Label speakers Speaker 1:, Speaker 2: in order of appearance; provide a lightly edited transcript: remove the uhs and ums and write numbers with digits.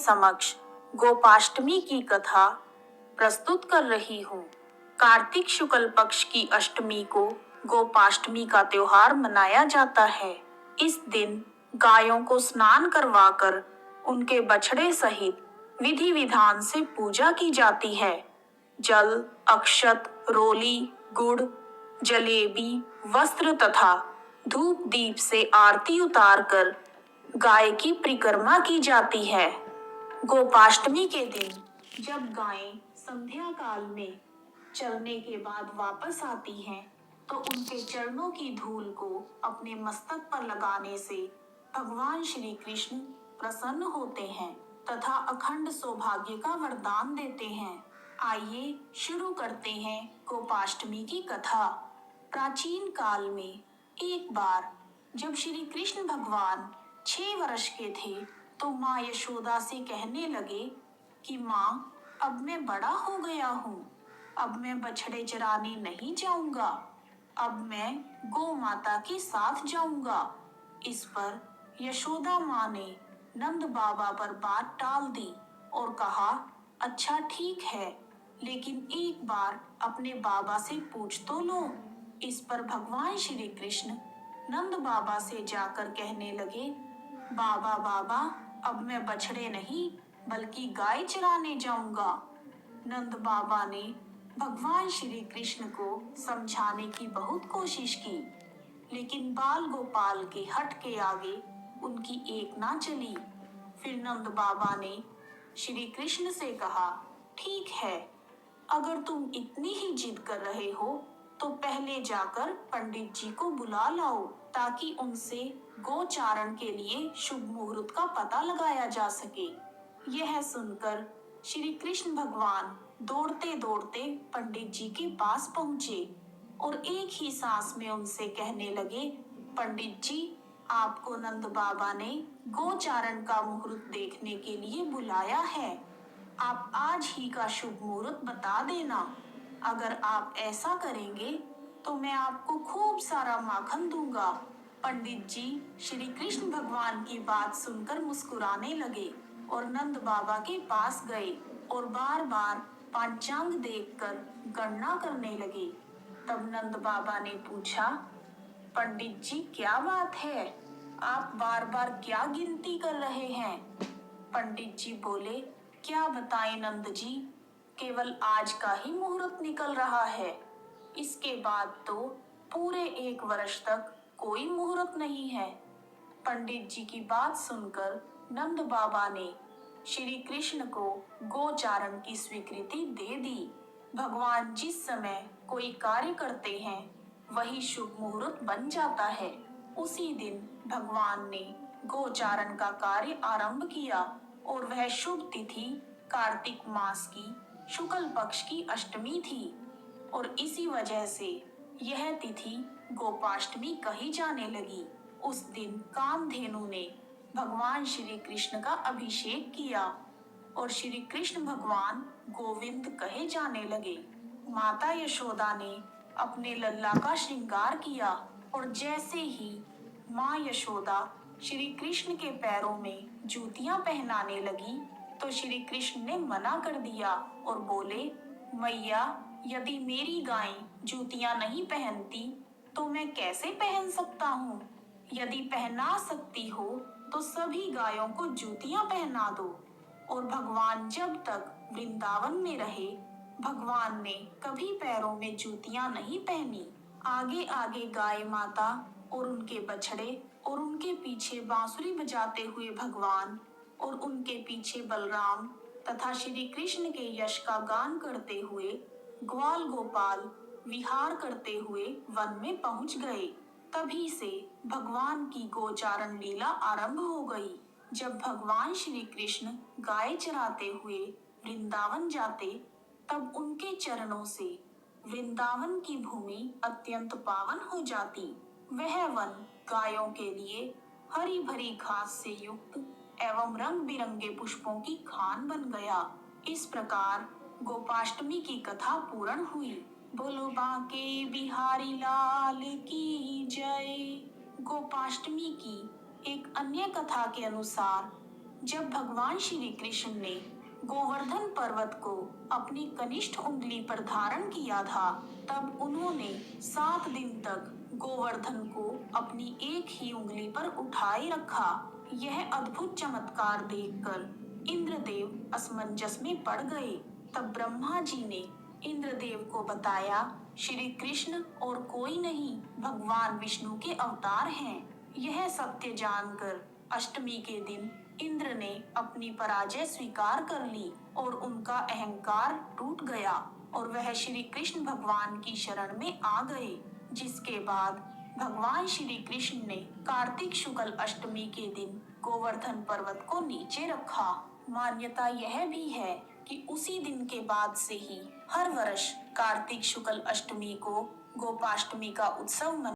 Speaker 1: समक्ष गोपाष्टमी की कथा प्रस्तुत कर रही हूँ। कार्तिक शुक्ल पक्ष की अष्टमी को गोपाष्टमी का त्योहार मनाया जाता है। इस दिन गायों को स्नान करवाकर उनके बछड़े सहित विधि विधान से पूजा की जाती है। जल, अक्षत, रोली, गुड़, जलेबी, वस्त्र तथा धूप दीप से आरती उतारकर गाय की परिक्रमा की जाती है। गोपाष्टमी के दिन जब गायें संध्या काल में चरने के बाद वापस आती हैं, तो उनके चरणों की धूल को अपने मस्तक पर लगाने से भगवान श्री कृष्ण प्रसन्न होते हैं तथा अखंड सौभाग्य का वरदान देते हैं। आइए शुरू करते हैं गोपाष्टमी की कथा। प्राचीन काल में एक बार जब श्री कृष्ण भगवान 6 वर्ष के थे, तो माँ यशोदा से कहने लगे कि माँ, अब मैं बड़ा हो गया हूँ, अब मैं बछड़े चराने नहीं जाऊंगा, अब मैं गौ माता के साथ जाऊंगा। इस पर यशोदा माँ ने नंद बाबा पर बात टाल दी और कहा, अच्छा ठीक है, लेकिन एक बार अपने बाबा से पूछ तो लो। इस पर भगवान श्री कृष्ण नंद बाबा से जाकर कहने लगे, बाबा बाबा, अब मैं बछड़े नहीं बल्कि गाय चराने जाऊंगा। नंद बाबा ने भगवान श्री कृष्ण को समझाने की बहुत कोशिश की, लेकिन बाल गोपाल के हट के आगे उनकी एक ना चली। फिर नंद बाबा ने श्री कृष्ण से कहा, ठीक है, अगर तुम इतनी ही जिद कर रहे हो तो पहले जाकर पंडित जी को बुला लाओ, ताकि उनसे गोचारण के लिए शुभ मुहूर्त का पता लगाया जा सके। यह सुनकर श्री कृष्ण भगवान दौड़ते दौड़ते पंडित जी के पास पहुंचे और एक ही सांस में उनसे कहने लगे, पंडित जी, आपको नंद बाबा ने गोचारण का मुहूर्त देखने के लिए बुलाया है। आप आज ही का शुभ मुहूर्त बता देना। अगर आप ऐसा करेंगे तो मैं आपको खूब सारा माखन दूंगा। पंडित जी श्री कृष्ण भगवान की बात सुनकर मुस्कुराने लगे और नंद बाबा के पास गए और बार बार पंचांग देखकर गणना करने लगे। तब नंद बाबा ने पूछा, पंडित जी क्या बात है, आप बार बार क्या गिनती कर रहे हैं? पंडित जी बोले, क्या बताएं नंद जी, केवल आज का ही मुहूर्त निकल रहा है, इसके बाद तो पूरे 1 वर्ष तक कोई मुहूर्त नहीं है। पंडित जी की बात सुनकर नंद बाबा ने श्री कृष्ण को गोचारण की स्वीकृति दे दी। भगवान जिस समय कोई कार्य करते हैं वही शुभ मुहूर्त बन जाता है। उसी दिन भगवान ने गोचारण का कार्य आरंभ किया और वह शुभ तिथि कार्तिक मास की शुक्ल पक्ष की अष्टमी थी और इसी वजह से यह तिथि गोपाष्टमी कही जाने लगी। उस दिन कामधेनु ने भगवान श्री कृष्ण का अभिषेक किया और श्री कृष्ण भगवान गोविंद कहे जाने लगे। माता यशोदा ने अपने लल्ला का श्रृंगार किया और जैसे ही माँ यशोदा श्री कृष्ण के पैरों में जूतियां पहनाने लगी, तो श्री कृष्ण ने मना कर दिया और बोले, मैया, यदि मेरी गाय जूतियां नहीं पहनती तो मैं कैसे पहन सकता हूँ? यदि पहना सकती हो तो सभी गायों को जूतियां पहना दो। और भगवान जब तक वृंदावन में रहे, भगवान ने कभी पैरों में जूतियां नहीं पहनी। आगे आगे गाय माता और उनके बछड़े और उनके पीछे बांसुरी बजाते हुए भगवान और उनके पीछे बलराम तथा श्री कृष्ण के यश का गान करते हुए ग्वाल गोपाल विहार करते हुए वन में पहुंच गए। तभी से भगवान की गोचारण लीला आरंभ हो गई। जब भगवान श्री कृष्ण गाय चराते हुए वृंदावन जाते, तब उनके चरणों से वृंदावन की भूमि अत्यंत पावन हो जाती। वह वन गायों के लिए हरी भरी घास से युक्त एवं रंग बिरंगे पुष्पों की खान बन गया। इस प्रकार गोपाष्टमी की कथा पूर्ण हुई। बोलो बांके बिहारी लाल की जय। गोपाष्टमी की एक अन्य कथा के अनुसार जब भगवान श्री कृष्ण ने गोवर्धन पर्वत को अपनी कनिष्ठ उंगली पर धारण किया था, तब उन्होंने 7 दिन तक गोवर्धन को अपनी एक ही उंगली पर उठाए रखा। यह अद्भुत चमत्कार देखकर इंद्रदेव असमंजस में पड़ गए। तब ब्रह्मा जी ने इंद्रदेव को बताया, श्री कृष्ण और कोई नहीं, भगवान विष्णु के अवतार हैं। यह सत्य जानकर अष्टमी के दिन इंद्र ने अपनी पराजय स्वीकार कर ली और उनका अहंकार टूट गया और वह श्री कृष्ण भगवान की शरण में आ गए। जिसके बाद भगवान श्री कृष्ण ने कार्तिक शुक्ल अष्टमी के दिन गोवर्धन पर्वत को नीचे रखा। मान्यता यह भी है कि उसी दिन के बाद से ही हर वर्ष कार्तिक शुक्ल अष्टमी को गोपाष्टमी का उत्सव